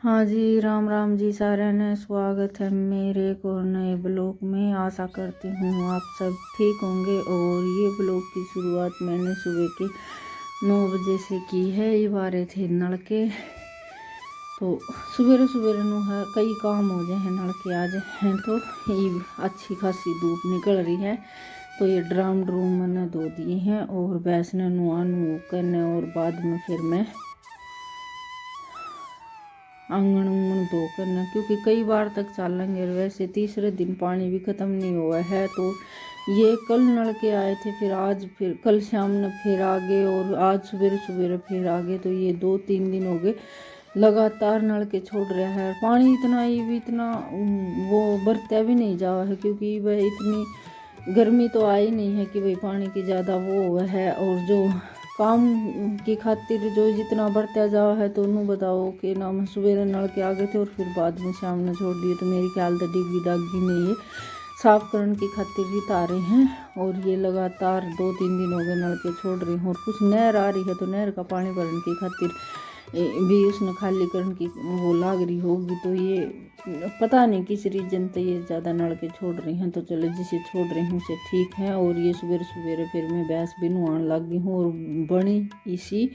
हाँ जी, राम राम जी सारे ने। स्वागत है मेरे एक और नए ब्लॉग में। आशा करती हूँ आप सब ठीक होंगे। और ये ब्लॉग की शुरुआत मैंने सुबह के 9 बजे से की है। ये बारे थे नलके, तो सवेरे सवेरे नु है कई काम हो जाए हैं। नलके आज हैं तो ये अच्छी खासी धूप निकल रही है, तो ये ड्राम मैंने धो दिए हैं और भैंस ने नुआ करने, और बाद में फिर मैं आंगन उंगन धो करना, क्योंकि कई बार तक चलेंगे। वैसे तीसरे दिन पानी भी ख़त्म नहीं हुआ है, तो ये कल नलके आए थे, फिर आज, फिर कल शाम ने फिर आ गए, और आज सवेरे सवेरे फिर आ गए। तो ये 2-3 दिन हो गए लगातार नलके छोड़ रहा है। पानी इतना ही भी इतना वो बरता भी नहीं जा है, क्योंकि वह इतनी गर्मी तो आई नहीं है कि भाई पानी की ज़्यादा वो हुआ है। और जो काम की खातिर जो जितना बढ़ता जाओ है, तो उन्होंने बताओ कि नाम सवेरे नल के आ गए थे और फिर बाद में शाम ने छोड़ दिए। तो मेरी ख्याल तो डिग्गी डागी में ये साफ करने की खातिर ही तारे हैं। और ये लगातार 2-3 दिन हो गए नल के छोड़ रही हूँ। और कुछ नहर आ रही है, तो नहर का पानी भरने की खातिर भी उसने खाली करने की वो लाग रही होगी। तो ये पता नहीं किस रीजन से ये ज़्यादा नल के छोड़ रही हैं। तो चलो, जिसे छोड़ रही हूँ उसे ठीक है। और ये सवेरे सवेरे फिर मैं भैंस भी नुआने लग गई हूँ, और बनी इसी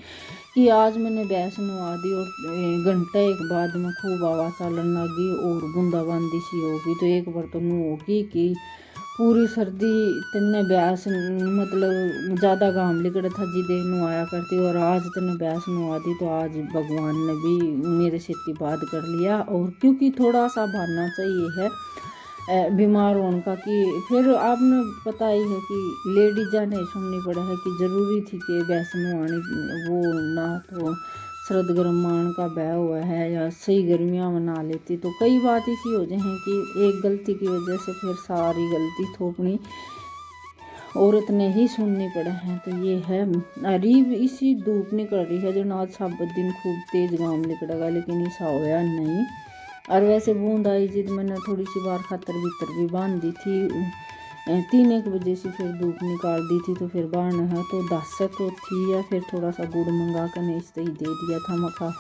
कि आज मैंने भैंस नुआ दी, और घंटे एक बाद में खूब हवा चलन लगी और बूंदाबांदी सी होगी। तो एक बार तो नु होगी कि पूरी सर्दी तन्ने भैंस मतलब ज़्यादा घाम लिकड़ा था जिदे नुआया करती, और आज तन्ने भैंस नुआ दी। तो आज भगवान ने भी मेरे से इतनी बात कर लिया। और क्योंकि थोड़ा सा बहाना चाहिए है बीमार होने का, कि फिर आपने पता ही है कि लेडीजा ने सुननी पड़ा है कि ज़रूरी थी कि भैंस नुआनी, वो ना तो सर्द गर्म मान का बह हुआ है या सही गर्मियाँ मना लेती। तो कई बात इसी हो जाए कि एक गलती की वजह से फिर सारी गलती थोपनी औरत ने ही सुननी पड़ा है। तो ये है अरीब इसी धूप निकल रही है जो आज साबत दिन खूब तेज घाम निकलेगा, लेकिन ऐसा होया नहीं। और वैसे बूंद आई जिद मैंने थोड़ी सी बार खातर भीतर भी बांध दी थी। 3-1 बजे से फिर धूप निकाल दी थी, तो फिर बाढ़ है तो 10 तो थी, या फिर थोड़ा सा गुड़ मंगा कर ने इस ही दे दिया था मखा।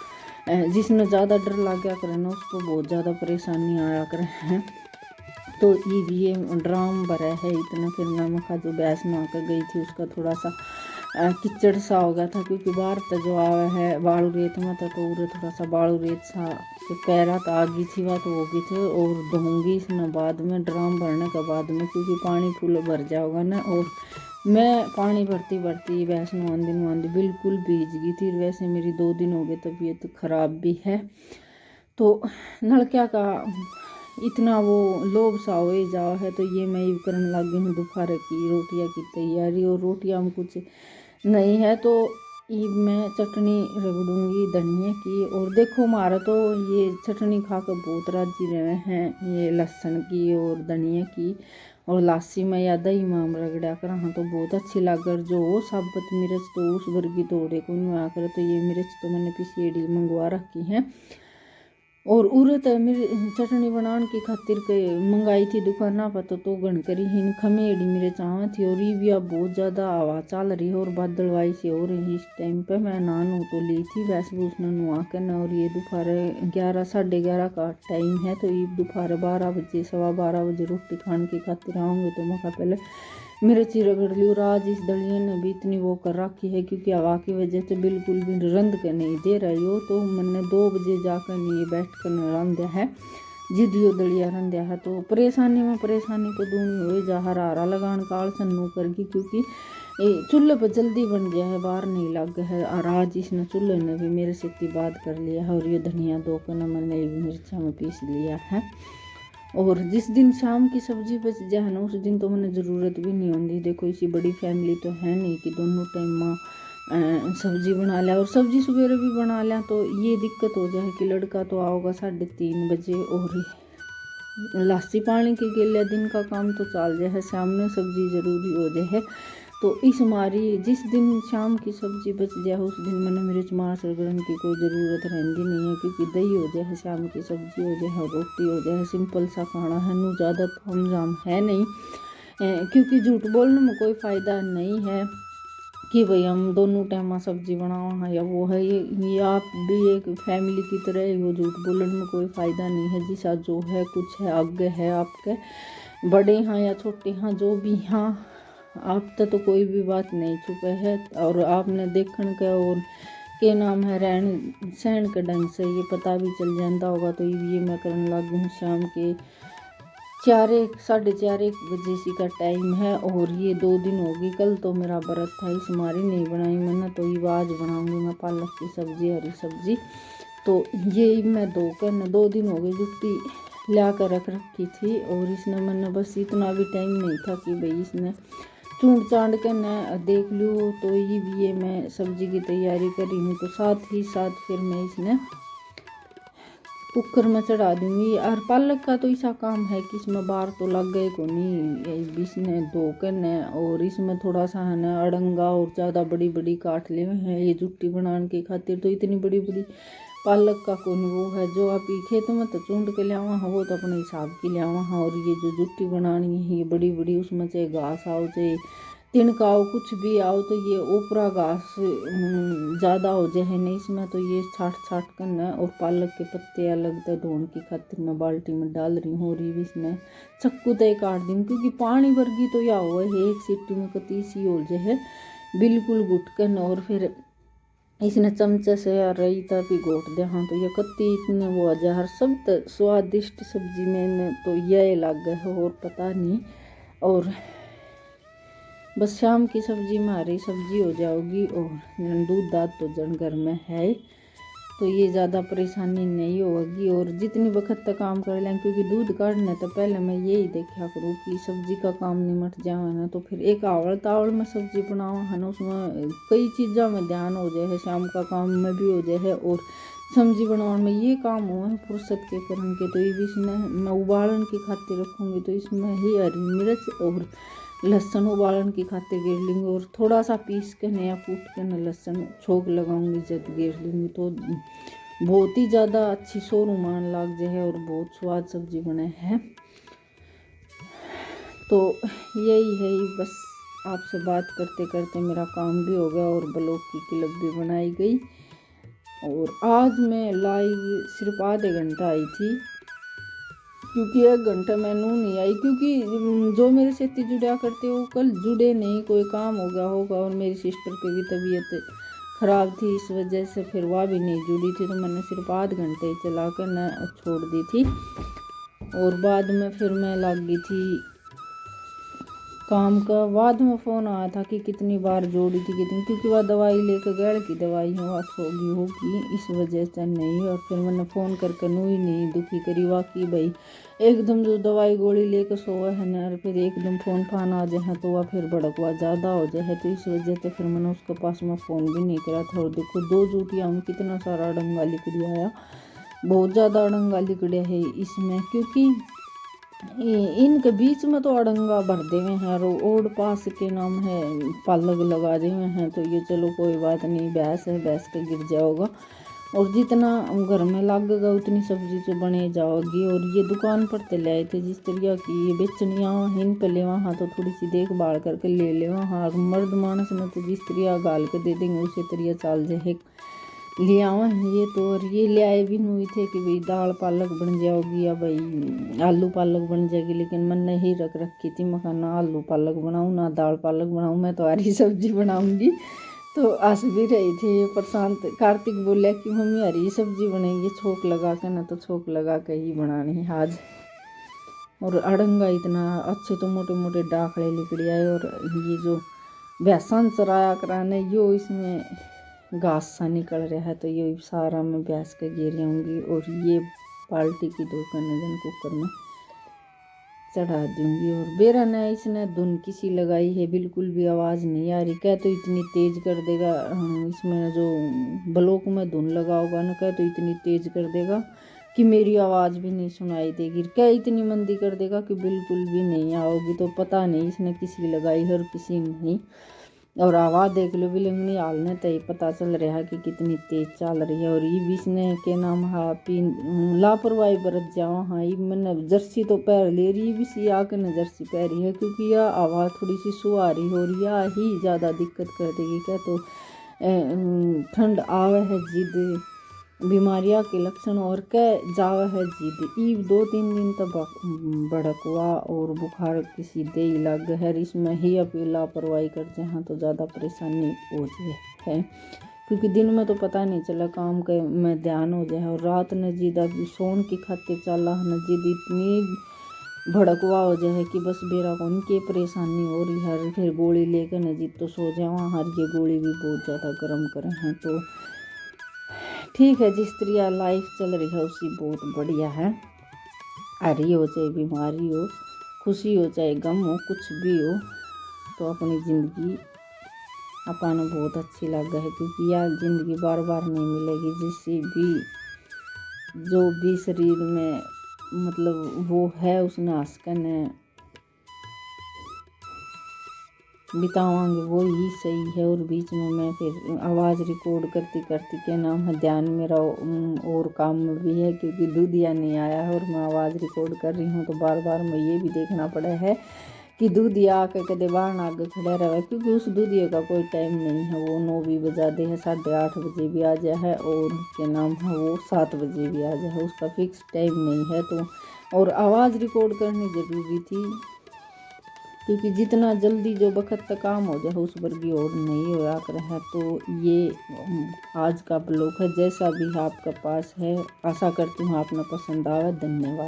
जिसने ज़्यादा डर लग गया करे ना, उसको बहुत ज़्यादा परेशानी आया करे हैं। तो ये ड्राम भरा है इतना। फिर मैं मखा जो भैंस नहा कर गई थी उसका थोड़ा सा किचड़ सा हो गया था, क्योंकि बाहर तक जो आया है बालू रेत में था, तो उरे थोड़ा सा बालू रेत सा पैरा तो आ गई थी, वह तो हो गई थी। और धोंगी इसने बाद में ड्राम भरने के बाद में, क्योंकि पानी फुल भर जाओगा ना। और मैं पानी भरती भरती भैंस नुआंदी बिल्कुल भीज गई थी। वैसे मेरी 2 दिन हो गए तबीयत खराब भी है। तो नलकिया का इतना वो लोभ सा हो जाओ है। तो ये मैं करने लग गई हूँ दोपहर की रोटियाँ की तैयारी। और रोटियाँ में कुछ नहीं है, तो ये मैं चटनी रगड़ूंगी धनिया की। और देखो हमारा तो ये चटनी खा कर बहुत राजी रहे हैं, ये लहसुन की और धनिया की। और लासी में या दही में रगड़ा कर हाँ तो बहुत अच्छी लग। जो साबुत मिर्च तो उस वर्गी तोड़े को नहीं आकर, तो ये मिर्च तो मैंने पिसीडी मंगवा रखी है। और उरत चटनी बनाने की खातिर के मंगाई थी दुकाना पर, तो घनकरी हिन खमेड़ी मेरे चाह थी। और ये भी अब बहुत ज़्यादा हवा चल रही है और बादलवाई से हो रही है। इस टाइम पे मैं नहा तो ली थी वैसे भी उसने नुआ कर ना। और ये दोपहर 11-11:30 का टाइम है, तो ये दोपहर 12 बजे 12:15 बजे रोटी खाने की खातिर आऊँगी। तो मैं पहले मिर्ची रगड़ ली। और आज इस दलिया ने भी इतनी वो कर रखी है, क्योंकि हवा की वजह से बिल्कुल भी रंध के नहीं दे रही हो। तो मैंने 2 बजे जाकर नहीं बैठ कर रंध्या है, जिदियो दलिया रंध्या है। तो परेशानी में परेशानी तो दूनी हो जा हरा हरा लगान काल सन्नू करगी, क्योंकि चूल्हे पर जल्दी बन गया है, बाहर नहीं लग गया है। और आज इसने चूल्हे ने भी मेरे से इतनी बात कर लिया है। और ये धनिया 2 कना मैंने मिर्चा में पीस लिया है। और जिस दिन शाम की सब्जी बच जाए ना, उस दिन तो मैंने ज़रूरत भी नहीं होती। देखो इसी बड़ी फैमिली तो है नहीं कि दोनों टाइम माँ सब्जी बना लिया और सब्जी सवेरे भी बना लिया। तो ये दिक्कत हो जाए कि लड़का तो आओगा 3:30 बजे, और लासी पानी के गिले दिन का काम तो चल जाए, शाम में सब्जी ज़रूरी हो जाए। तो इस हमारी जिस दिन शाम की सब्जी बच जाए उस दिन मैंने मिर्च मार्च रगड़ने की कोई ज़रूरत रहती नहीं है, क्योंकि दही हो जाए, शाम की सब्जी हो जाए, रोटी हो जाए, सिंपल सा खाना है। नू ज़्यादा ताम झाम है नहीं, क्योंकि झूठ बोलने में कोई फ़ायदा नहीं है। कि भाई हम दोनों टाइम सब्जी बनाओ हाँ या वो है। ये आप भी एक फैमिली की तरह ही हो, झूठ बोलने में कोई फ़ायदा नहीं है। जिसा जो है कुछ है आगे है आपके, बड़े हाँ या छोटे हाँ जो भी हाँ, आप तक तो कोई भी बात नहीं छुपे है। और आपने देखने का और के नाम है रहन सहन के ढंग से ये पता भी चल जाता होगा। तो ये मैं करने लगी हूँ शाम के 4-4:30 सी का टाइम है। और ये 2 दिन होगी, कल तो मेरा व्रत था इस मारी नहीं बनाई मैंने, तो ये आज बनाऊंगी मैं पालक की सब्ज़ी, हरी सब्ज़ी। तो ये मैं 2 दिन हो गए जुट्टी ला कर रख रखी थी। और इसने मैंने बस इतना भी टाइम नहीं था कि भाई इसने चूंड चाँड के न देख लूँ। तो ये मैं सब्ज़ी की तैयारी कर रही हूँ। तो साथ ही साथ फिर मैं इसने कुकर में चढ़ा दूँगी। और पालक का तो ऐसा काम है कि इसमें बार तो लग गए को नहीं, इसने धो कर न और इसमें थोड़ा सा है ना अड़ंगा और ज़्यादा बड़ी बड़ी काट ले हैं ये जुट्टी बनाने की खातिर। तो इतनी बड़ी बड़ी पालक का कौन वो है जो आप खेत में तो चूंड के ले आवा हाँ, वो तो अपने हिसाब की ले आवा हाँ। और ये जो जुट्टी बनानी है ये बड़ी बड़ी, उसमें चाहे घास आओ चाहे तिनका आओ कुछ भी आओ, तो ये ऊपरा घास ज़्यादा हो जाए नहीं इसमें, तो ये छाट छाट करना है। और पालक के पत्ते अलग से धोने की खातिर मैं बाल्टी में डाल रही हूँ। और ये भी इसमें चक्कू तय काट दूँ क्योंकि पानी वर्गी तो या हुआ है एक सीटी में कती सी हो जाए बिल्कुल गुटकन। और फिर इसने चमचे से या रही था भी घोट दे हाँ, तो ये कत्ती इतने वो आ जाए। हर सब स्वादिष्ट सब्जी में तो यह लग है और पता नहीं। और बस शाम की सब्जी में हरी सब्जी हो जाओगी। और दूध दाद तो जन घर में है, तो ये ज़्यादा परेशानी नहीं होगी। और जितनी वक्त तक काम कर लें, क्योंकि दूध काटने तो पहले मैं यही देखा करूँ कि सब्जी का काम निमट जाए ना, तो फिर एक आवड़ तावड़ में सब्जी बनाओ है ना, उसमें कई चीज़ों में ध्यान हो जाए, शाम का काम में भी हो जाए और सब्जी बनाने में ये काम हुआ है फुर्सत के करन के। तो ये भी इसमें मैं उबालन की खातिर रखूँगी, तो इसमें ही हरी मिर्च और लहसुन उबालन की खातिर गिर लूँगी। और थोड़ा सा पीस के नया कूट के न लहसुन छोंक लगाऊंगी जब गिर लूँगी, तो बहुत ही ज़्यादा अच्छी सोरुमान लग जाए और बहुत स्वाद सब्जी बने है। तो यही है, बस आपसे बात करते करते मेरा काम भी हो गया और ब्लॉग की क्लिप भी बनाई गई। और आज मैं लाइव सिर्फ आधे घंटा आई थी, क्योंकि 1 घंटा मैं नू नहीं आई, क्योंकि जो मेरे से जुड़ा करते वो कल जुड़े नहीं, कोई काम हो गया होगा। और मेरी सिस्टर की भी तबीयत ख़राब थी, इस वजह से फिर वह भी नहीं जुड़ी थी, तो मैंने सिर्फ आधे घंटे ही चला कर न छोड़ दी थी। और बाद में फिर मैं लग गई थी काम का। बाद में फ़ोन आया था कि कितनी बार जोड़ी थी कितनी, क्योंकि वह दवाई लेकर गैर की दवाई है वह होगी इस वजह से नहीं। और फिर मैंने फ़ोन करके नू ही नहीं दुखी करी वाकई भाई, एकदम जो दवाई गोली लेकर सोया है ना, और फिर एकदम फ़ोन फान आ जाए तो वह फिर भड़कवा ज़्यादा हो जाए, तो इस वजह से फिर मैंने उसके पास में फ़ोन भी नहीं करा था। और देखो 2 जूटियाँ में कितना सारा अड़ंगा लिकड़िया आया, बहुत ज़्यादा अड़ंगा लिकड़िया है इसमें, क्योंकि इनके बीच में तो अड़ंगा भर दे हुए हैं और ओड पास के नाम है पालक लगा दे हुए हैं। तो ये चलो कोई बात नहीं, भैंस है भैंस का गिर जाओगा और जितना घर में लगेगा उतनी सब्जी तो बने जाओगी। और ये दुकान पर तो लाए थे जिस तरह की ये बेचनिया इन पर ले वहाँ, तो थोड़ी सी देखभाल करके ले ले वहाँ। मर्द मानस में तो जिस तरह गाल के दे देंगे उसी तरह चाल जाए ले आवा ये। तो और ये ले आए भी नहीं थे कि भाई दाल पालक बन जाओगी या भाई आलू पालक बन जाएगी, लेकिन मैंने ही रख रखी थी, मैं कहा ना आलू पालक बनाऊँ ना दाल पालक बनाऊँ, मैं तो हरी सब्जी बनाऊँगी। तो हंस भी रही थी प्रशांत, कार्तिक बोला कि मम्मी हरी सब्जी बनेगी छोंक लगा के ना, तो छोंक लगा के ही बनानी है आज। और अड़ंगा इतना अच्छे तो मोटे मोटे डाखड़े निकल आए। और ये जो भैंसन चराया कराने यो इसमें घास सा निकल रहा है, तो ये सारा मैं भैंस के गिर आऊँगी। और ये बाल्टी की 2 कन्ने कुकर में चढ़ा दूँगी। और बेरा ने इसने धुन किसी लगाई है, बिल्कुल भी आवाज़ नहीं आ रही, क्या तो इतनी तेज़ कर देगा इसमें जो ब्लॉक में धुन लगा होगा ना, क्या तो इतनी तेज़ कर देगा कि मेरी आवाज़ भी नहीं सुनाई देगी, क्या इतनी मंदी कर देगा कि बिल्कुल भी नहीं आओगी। तो पता नहीं इसने किसी लगाई है और किसी नहीं। और आवाज़ देख लो बिलंगनी हालने तो ही पता चल रहा है कि कितनी तेज चल रही है। और ये भी इसने के नाम हाँ पी लापरवाही बरत जाओ। हाँ ये मैंने जर्सी तो पैर ले रही भी सी आके न जर्सी पैरी है, क्योंकि यह आवाज़ थोड़ी सी सुहारी हो रही है ही ज़्यादा दिक्कत कर देगी क्या। तो ठंड आवे है जिद बीमारियाँ के लक्षण और क्या जावा है जिद। ई 2-3 दिन तक भड़कवा और बुखार किसी दे ही लग है। इसमें ही अपनी लापरवाही कर जहाँ तो ज़्यादा परेशानी हो जाए है, क्योंकि दिन में तो पता नहीं चला काम के में ध्यान हो जाए। और रात न जिद अभी सोन की खातिर चला न जिद इतनी भड़कवा हो जाए कि बस बेरा कौन की परेशानी हो रही है। फिर गोली लेकर न जिद तो सो जाओ। हर ये गोली भी बहुत ज़्यादा गर्म करे हैं। तो ठीक है, जिस तरह लाइफ चल रही है उसी बहुत बढ़िया है। हरी हो चाहे बीमारी हो, खुशी हो चाहे गम हो, कुछ भी हो, तो अपनी ज़िंदगी अपन बहुत अच्छी लग है, क्योंकि यह ज़िंदगी बार बार नहीं मिलेगी। जिससे भी जो भी शरीर में मतलब वो है उसने हंसकर बितावांगे वो ही सही है। और बीच में मैं फिर आवाज़ रिकॉर्ड करती करती के नाम है ध्यान मेरा और काम में भी है, क्योंकि दूधिया नहीं आया है और मैं आवाज़ रिकॉर्ड कर रही हूँ। तो बार बार मैं ये भी देखना पड़ा है कि दूधिया आके कदे बाहर आगे खड़ा रहे, क्योंकि उस दूधिया का कोई टाइम नहीं है। वो 9 भी बजा दे है, 8:30 बजे भी आ जाए है और के नाम है वो 7 बजे भी आ जाए, उसका फिक्स टाइम नहीं है। तो और आवाज़ रिकॉर्ड करनी ज़रूरी थी, क्योंकि जितना जल्दी जो वक्त तक काम हो जाए उस पर भी और नहीं होया कर है। तो ये आज का ब्लॉग है, जैसा भी आपका पास है। आशा करती हूँ आपने पसंद आवे। धन्यवाद।